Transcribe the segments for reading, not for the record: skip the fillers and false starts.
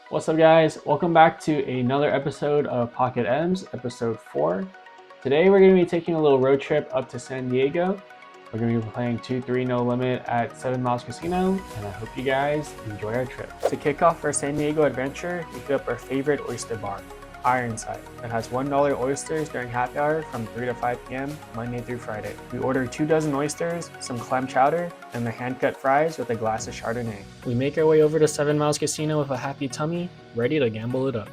What's up, guys? Welcome back to another episode of Pocket M's, episode 4. Today we're going to be taking a little road trip up to San Diego. We're going to be playing 2-3 no limit at 7 Miles Casino, and I hope you guys enjoy our trip. To kick off our San Diego adventure, we hit up our favorite oyster bar, Ironside. It has $1 oysters during happy hour from 3 to 5 p.m. Monday through Friday. We ordered 2 dozen oysters, some clam chowder, and the hand-cut fries with a glass of Chardonnay. We make our way over to 7 Miles Casino with a happy tummy, ready to gamble it up.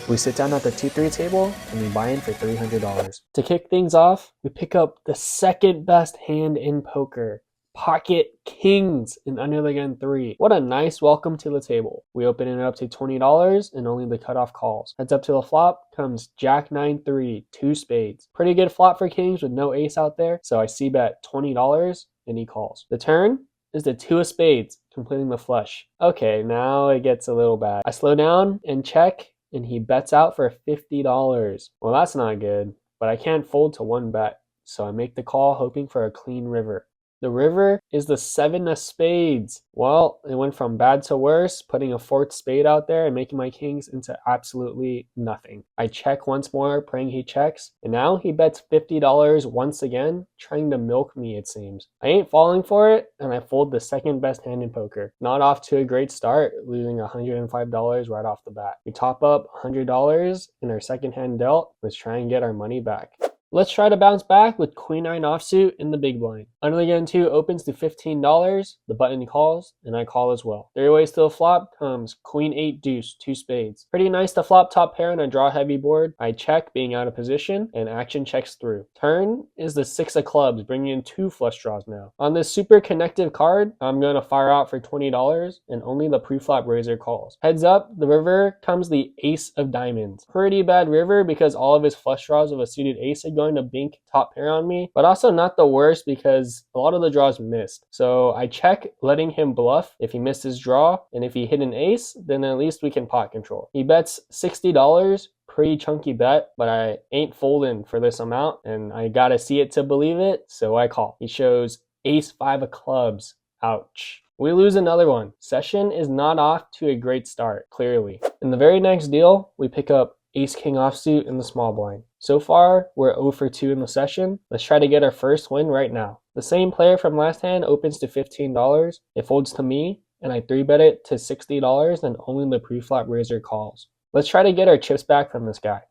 We sit down at the 2-3 table and we buy in for $300. To kick things off, we pick up the second best hand in poker, Pocket Kings in under the gun 3. What a nice welcome to the table. We open it up to $20 and only the cutoff calls. Heads up to the flop comes Jack 9-3, 2 spades. Pretty good flop for Kings with no ace out there, so I c-bet $20 and he calls. The turn is the 2 of spades, completing the flush. Okay, now it gets a little bad. I slow down and check, and he bets out for $50. Well, that's not good, but I can't fold to 1 bet, so I make the call hoping for a clean river. The river is the 7 of spades. Well, it went from bad to worse, putting a 4th spade out there and making my kings into absolutely nothing. I check once more, praying he checks, and now he bets $50 once again, trying to milk me, it seems. I ain't falling for it, and I fold the second best hand in poker. Not off to a great start, losing $105 right off the bat. We top up $100 in our second hand dealt. Let's try and get our money back. Let's try to bounce back with Queen 9 offsuit in the big blind. Under the gun 2 opens to $15, the button calls, and I call as well. 3 ways to the flop comes Queen 8 deuce, 2 spades. Pretty nice to flop top pair on a draw heavy board. I check, being out of position, and action checks through. Turn is the 6 of clubs, bringing in 2 flush draws now. On this super connective card, I'm going to fire out for $20, and only the pre-flop raiser calls. Heads up, the river comes the ace of diamonds. Pretty bad river because all of his flush draws of a suited ace had going to bink top pair on me, but also not the worst because a lot of the draws missed. So I check, letting him bluff if he missed his draw, and if he hit an ace, then at least we can pot control. He bets $60, pretty chunky bet, but I ain't folding for this amount, and I gotta see it to believe it, so I call. He shows ace 5 of clubs. Ouch. We lose another one. Session is not off to a great start, clearly. In the very next deal, we pick up ace king offsuit in the small blind. So far, we're 0 for 2 in the session. Let's try to get our first win right now. The same player from last hand opens to $15. It folds to me, and I 3-bet it to $60, and only the pre-flop raiser calls. Let's try to get our chips back from this guy.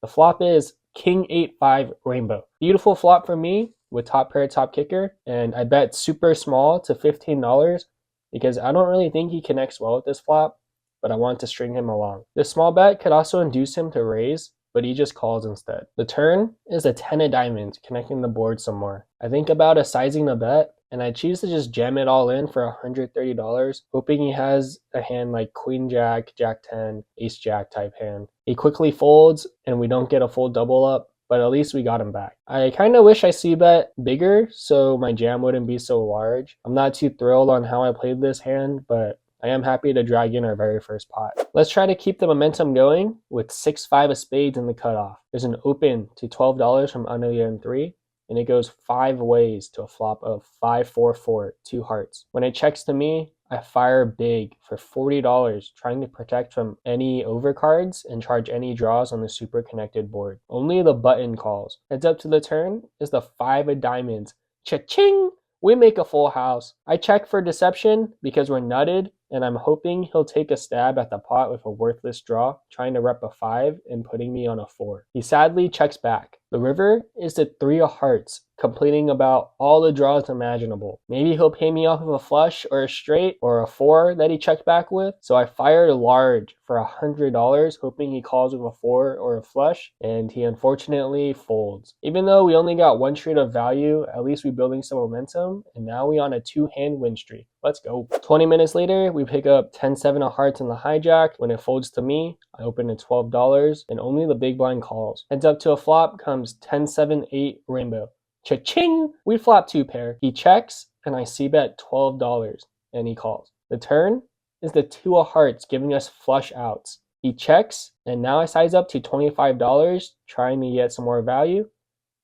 The flop is King 8-5 rainbow. Beautiful flop for me with top pair top kicker, and I bet super small to $15 because I don't really think he connects well with this flop, but I want to string him along. This small bet could also induce him to raise, but he just calls instead. The turn is a 10 of diamonds, connecting the board some more. I think about a sizing the bet, and I choose to just jam it all in for $130, hoping he has a hand like Queen Jack, Jack 10, Ace Jack type hand. He quickly folds, and we don't get a full double up, but at least we got him back. I kind of wish I c-bet bigger so my jam wouldn't be so large. I'm not too thrilled on how I played this hand, but I am happy to drag in our very first pot. Let's try to keep the momentum going with 6-5 of spades in the cutoff. There's an open to $12 from under the gun 3, and it goes 5 ways to a flop of 5-4-4, 2 hearts. When it checks to me, I fire big for $40, trying to protect from any overcards and charge any draws on the super connected board. Only the button calls. Heads up to the turn is the 5 of diamonds. Cha-ching! We make a full house. I check for deception because we're nutted, and I'm hoping he'll take a stab at the pot with a worthless draw, trying to rep a 5 and putting me on a 4. He sadly checks back. The river is the 3 of hearts, completing about all the draws imaginable. Maybe he'll pay me off of a flush or a straight or a 4 that he checked back with, so I fired large for $100, hoping he calls with a 4 or a flush, and he unfortunately folds. Even though we only got 1 straight of value, at least we're building some momentum, and now we on a 2-hand win streak. Let's go. 20 minutes later, we pick up 10-7 of hearts in the hijack. When it folds to me, I open at $12, and only the big blind calls. Heads up to a flop comes 10-7-8 rainbow. Cha-ching! We flop 2 pair. He checks, and I c-bet $12, and he calls. The turn is the 2 of hearts, giving us flush outs. He checks, and now I size up to $25, trying to get some more value,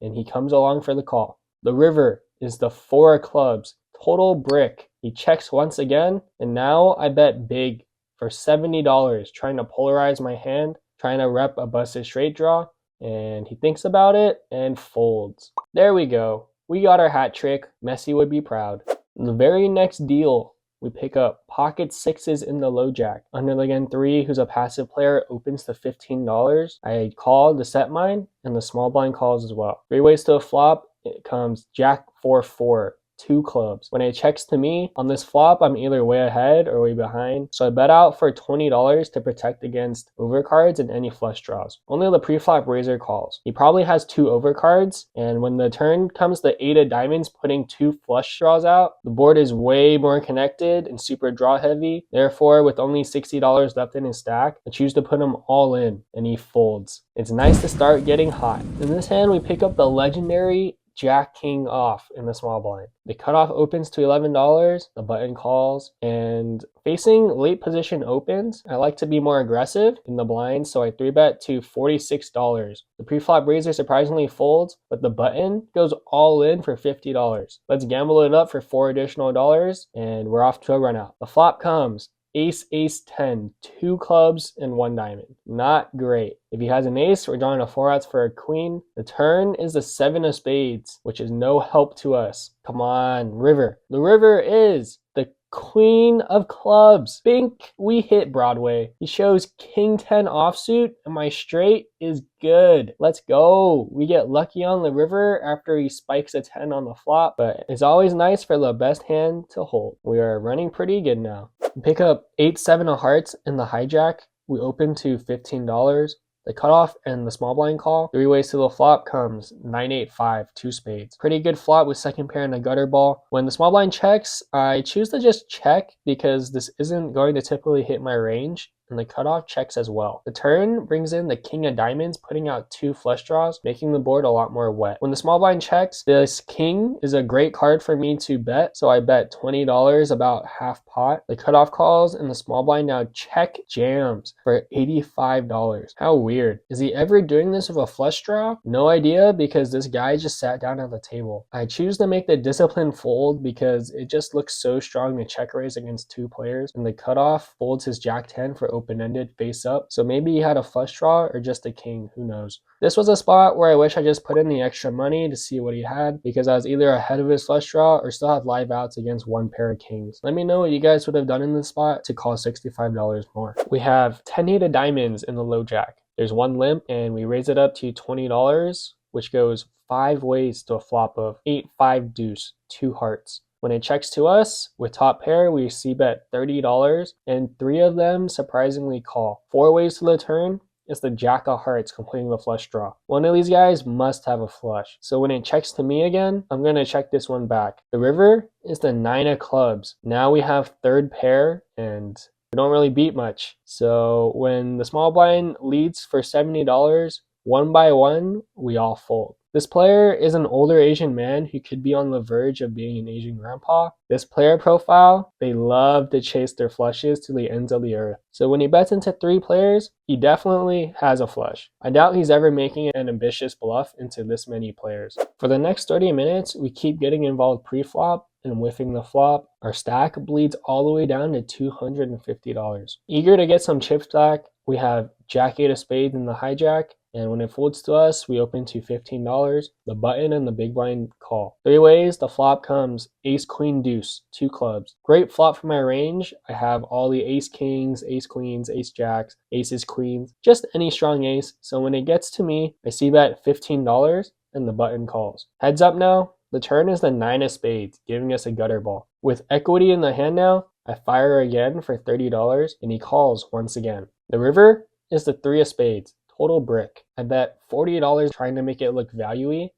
and he comes along for the call. The river is the 4 of clubs, total brick. He checks once again, and now I bet big for $70, trying to polarize my hand, trying to rep a busted straight draw, and he thinks about it and folds. There we go. We got our hat trick. Messi would be proud. The very next deal, we pick up pocket sixes in the low jack. Under the gun 3, who's a passive player, opens to $15. I call the set mine, and the small blind calls as well. 3 ways to a flop. It comes jack 4-4. 2 clubs. When it checks to me, on this flop, I'm either way ahead or way behind. So I bet out for $20 to protect against overcards and any flush draws. Only the pre-flop raiser calls. He probably has 2 overcards, and when the turn comes the 8 of diamonds putting 2 flush draws out, the board is way more connected and super draw heavy. Therefore, with only $60 left in his stack, I choose to put him all in, and he folds. It's nice to start getting hot. In this hand, we pick up the legendary Jack King off in the small blind. The cutoff opens to $11, the button calls, and facing late position opens, I like to be more aggressive in the blind, so I 3-bet to $46. The pre-flop raiser surprisingly folds, but the button goes all in for $50. Let's gamble it up for $4 additional dollars, and we're off to a run out. The flop comes ace, ace, 10, 2 clubs and 1 diamond. Not great. If he has an ace, we're drawing a 4 outs for a queen. The turn is the 7 of spades, which is no help to us. Come on, river. The river is the queen of clubs. Bink, we hit Broadway. He shows king 10 offsuit, and my straight is good. Let's go. We get lucky on the river after he spikes a 10 on the flop, but it's always nice for the best hand to hold. We are running pretty good now. We pick up 8-7 of hearts in the hijack. We open to $15. The cutoff and the small blind call. 3 ways to the flop comes 9-8-5, 2 spades. Pretty good flop with second pair and a gutter ball. When the small blind checks, I choose to just check because this isn't going to typically hit my range, and the cutoff checks as well. The turn brings in the king of diamonds, putting out 2 flush draws, making the board a lot more wet. When the small blind checks, this king is a great card for me to bet, so I bet $20, about half pot. The cutoff calls, and the small blind now check jams for $85. How weird. Is he ever doing this with a flush draw? No idea, because this guy just sat down at the table. I choose to make the discipline fold because it just looks so strong to check raise against 2 players, and the cutoff folds his jack 10 for open-ended face up, so maybe he had a flush draw or just a king, who knows. This was a spot where I wish I just put in the extra money to see what he had, because I was either ahead of his flush draw or still had live outs against 1 pair of kings. Let me know what you guys would have done in this spot to call $65 more. We have 10-8 of diamonds in the low jack. There's 1 limp, and we raise it up to $20, which goes 5 ways to a flop of 8-5 deuce, 2 hearts. When it checks to us, with top pair, we c-bet $30, and 3 of them surprisingly call. 4 ways to the turn is the jack of hearts completing the flush draw. One of these guys must have a flush. So when it checks to me again, I'm going to check this one back. The river is the 9 of clubs. Now we have 3rd pair, and we don't really beat much. So when the small blind leads for $70, 1 by 1, we all fold. This player is an older Asian man who could be on the verge of being an Asian grandpa. This player profile, they love to chase their flushes to the ends of the earth. So when he bets into 3 players, he definitely has a flush. I doubt he's ever making an ambitious bluff into this many players. For the next 30 minutes, we keep getting involved pre-flop and whiffing the flop. Our stack bleeds all the way down to $250. Eager to get some chip stack, we have jack 8 of spades in the hijack, and when it folds to us, we open to $15. The button and the big blind call. 3 ways, the flop comes ace, queen, deuce, 2 clubs. Great flop for my range. I have all the ace kings, ace queens, ace jacks, aces, queens, just any strong ace. So when it gets to me, I c-bet $15 and the button calls. Heads up now, the turn is the 9 of spades, giving us a gutter ball. With equity in the hand now, I fire again for $30 and he calls once again. The river is the 3 of spades. Total brick. I bet $40 trying to make it look value-y,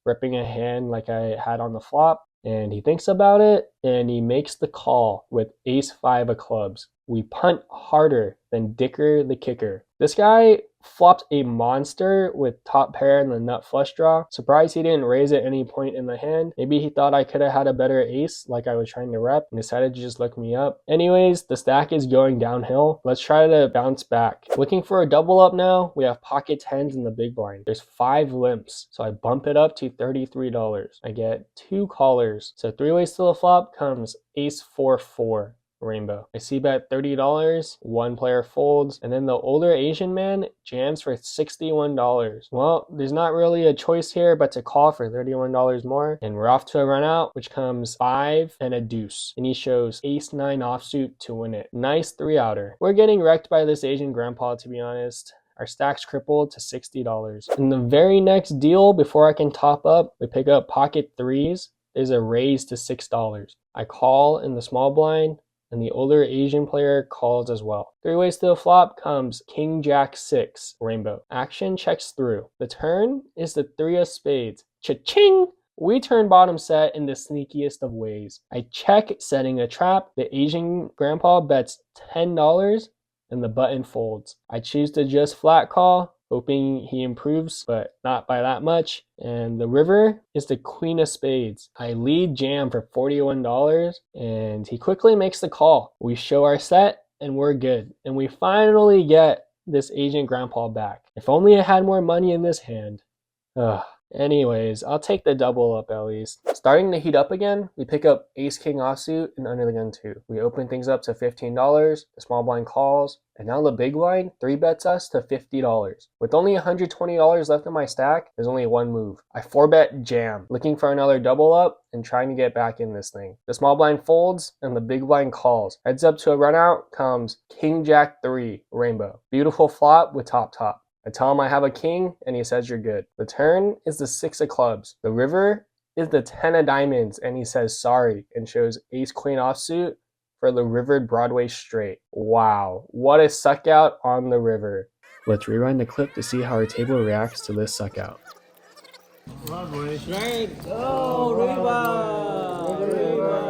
ripping a hand like I had on the flop, and he thinks about it and he makes the call with ace 5 of clubs. We punt harder than Dicker the Kicker. This guy flopped a monster with top pair and the nut flush draw. Surprised he didn't raise at any point in the hand. Maybe he thought I could have had a better ace like I was trying to rep and decided to just look me up. Anyways, the stack is going downhill. Let's try to bounce back. Looking for a double up now. We have pocket tens in the big blind. There's 5 limps, so I bump it up to $33. I get 2 callers. So 3 ways to the flop comes ace 4-4. Rainbow. I see bet $30, 1 player folds, and then the older Asian man jams for $61. Well, there's not really a choice here but to call for $31 more, and we're off to a run out, which comes 5 and a deuce, and he shows ace-9 offsuit to win it. Nice 3-outer. We're getting wrecked by this Asian grandpa, to be honest. Our stack's crippled to $60. In the very next deal, before I can top up, we pick up pocket threes. There's a raise to $6. I call in the small blind, and the older Asian player calls as well. 3 ways to the flop comes King Jack 6, Rainbow. Action checks through. The turn is the 3 of spades. Cha-ching! We turn bottom set in the sneakiest of ways. I check, setting a trap. The Asian grandpa bets $10 and the button folds. I choose to just flat call, hoping he improves, but not by that much. And the river is the queen of spades. I lead jam for $41 and he quickly makes the call. We show our set and we're good. And we finally get this Asian grandpa back. If only I had more money in this hand. Ugh. Anyways, I'll take the double up at least. Starting to heat up again, we pick up ace-king offsuit and under the gun 2. We open things up to $15, the small blind calls, and now the big blind 3-bets us to $50. With only $120 left in my stack, there's only one move. I 4-bet jam, looking for another double up and trying to get back in this thing. The small blind folds and the big blind calls. Heads up to a run out comes King Jack 3, Rainbow. Beautiful flop with top. I tell him I have a king, and he says you're good. The turn is the 6 of clubs. The river is the 10 of diamonds, and he says sorry, and shows ace-queen offsuit for the rivered Broadway straight. Wow, what a suck out on the river. Let's rewind the clip to see how our table reacts to this suck out. Broadway straight. Oh, river.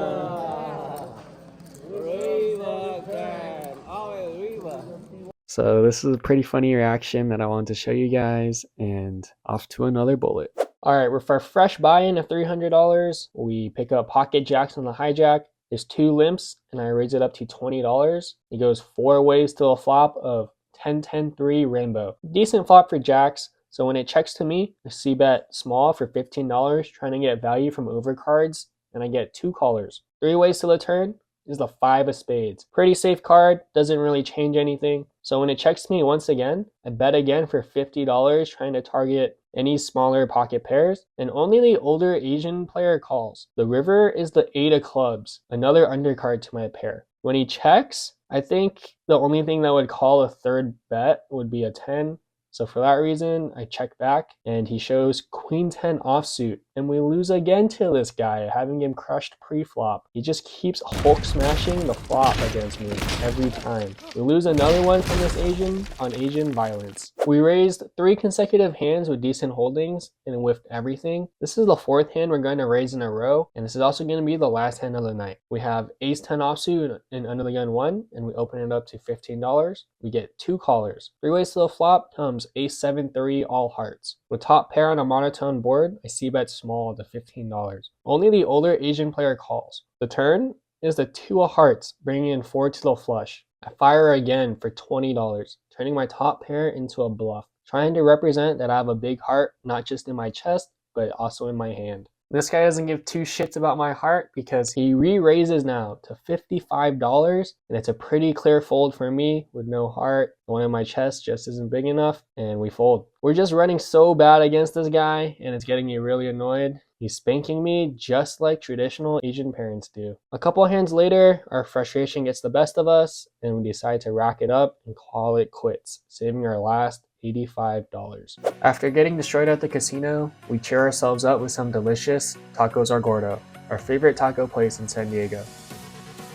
So this is a pretty funny reaction that I wanted to show you guys, and off to another bullet. All right, for a fresh buy-in of $300, we pick up pocket jacks on the hijack. There's 2 limps, and I raise it up to $20. It goes 4 ways to a flop of 10-10-3 Rainbow. Decent flop for jacks, so when it checks to me, I c-bet small for $15, trying to get value from overcards, and I get 2 callers. 3 ways to the turn is the 5 of spades. Pretty safe card, doesn't really change anything. So when it checks me once again, I bet again for $50, trying to target any smaller pocket pairs, and only the older Asian player calls. The river is the 8 of clubs, another undercard to my pair. When he checks, I think the only thing that would call a third bet would be a 10. So for that reason, I check back, and he shows queen 10 offsuit, and we lose again to this guy, having him crushed pre-flop. He just keeps Hulk smashing the flop against me every time. We lose another one from this Asian on Asian violence. We raised 3 consecutive hands with decent holdings and whiffed everything. This is the 4th hand we're going to raise in a row, and this is also going to be the last hand of the night. We have ace 10 offsuit and under the gun 1, and we open it up to $15. We get 2 callers. 3 ways to the flop comes ace 7-3 all hearts. With top pair on a monotone board, I c-bet small to $15. Only the older Asian player calls. The turn is the 2 of hearts, bringing in 4 to the flush. I fire again for $20, turning my top pair into a bluff, trying to represent that I have a big heart, not just in my chest, but also in my hand. This guy doesn't give 2 shits about my heart because he re-raises now to $55, and it's a pretty clear fold for me with no heart. The one in my chest just isn't big enough, and we fold. We're just running so bad against this guy, and it's getting me really annoyed. He's spanking me just like traditional Asian parents do. A couple hands later, our frustration gets the best of us, and we decide to rack it up and call it quits, saving our last $85. After getting destroyed at the casino, we cheer ourselves up with some delicious tacos al gordo, our favorite taco place in San Diego.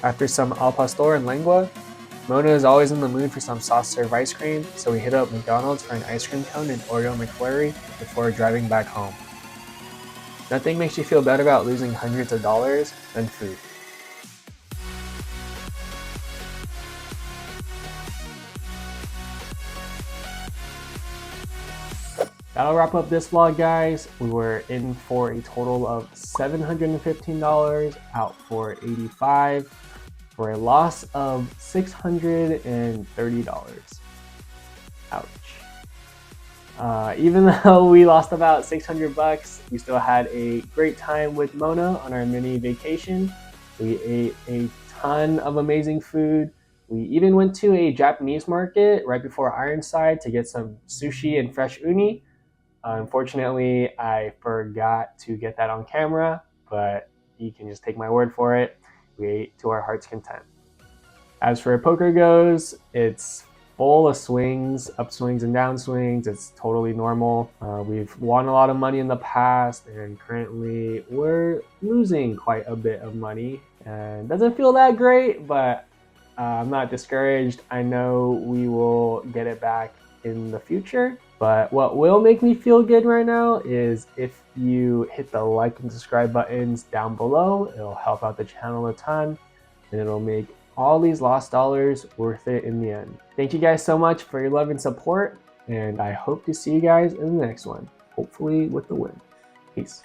After some al pastor and lengua, Mona is always in the mood for some soft-serve ice cream, so we hit up McDonald's for an ice cream cone and Oreo McFlurry before driving back home. Nothing makes you feel better about losing hundreds of dollars than food. that'll wrap up this vlog, guys. We were in for a total of $715, out for $85, for a loss of $630. Ouch. Even though we lost about 600 bucks, we still had a great time with Mona on our mini vacation. We ate a ton of amazing food. We even went to a Japanese market right before Ironside to get some sushi and fresh uni. Unfortunately, I forgot to get that on camera, but you can just take my word for it. We ate to our heart's content. As for poker goes, it's full of swings, upswings and downswings. It's totally normal. We've won a lot of money in the past, and currently we're losing quite a bit of money. And doesn't feel that great, but I'm not discouraged. I know we will get it back in the future. But what will make me feel good right now is if you hit the like and subscribe buttons down below. It'll help out the channel a ton, and it'll make all these lost dollars worth it in the end. Thank you guys so much for your love and support, and I hope to see you guys in the next one, hopefully with the win. Peace.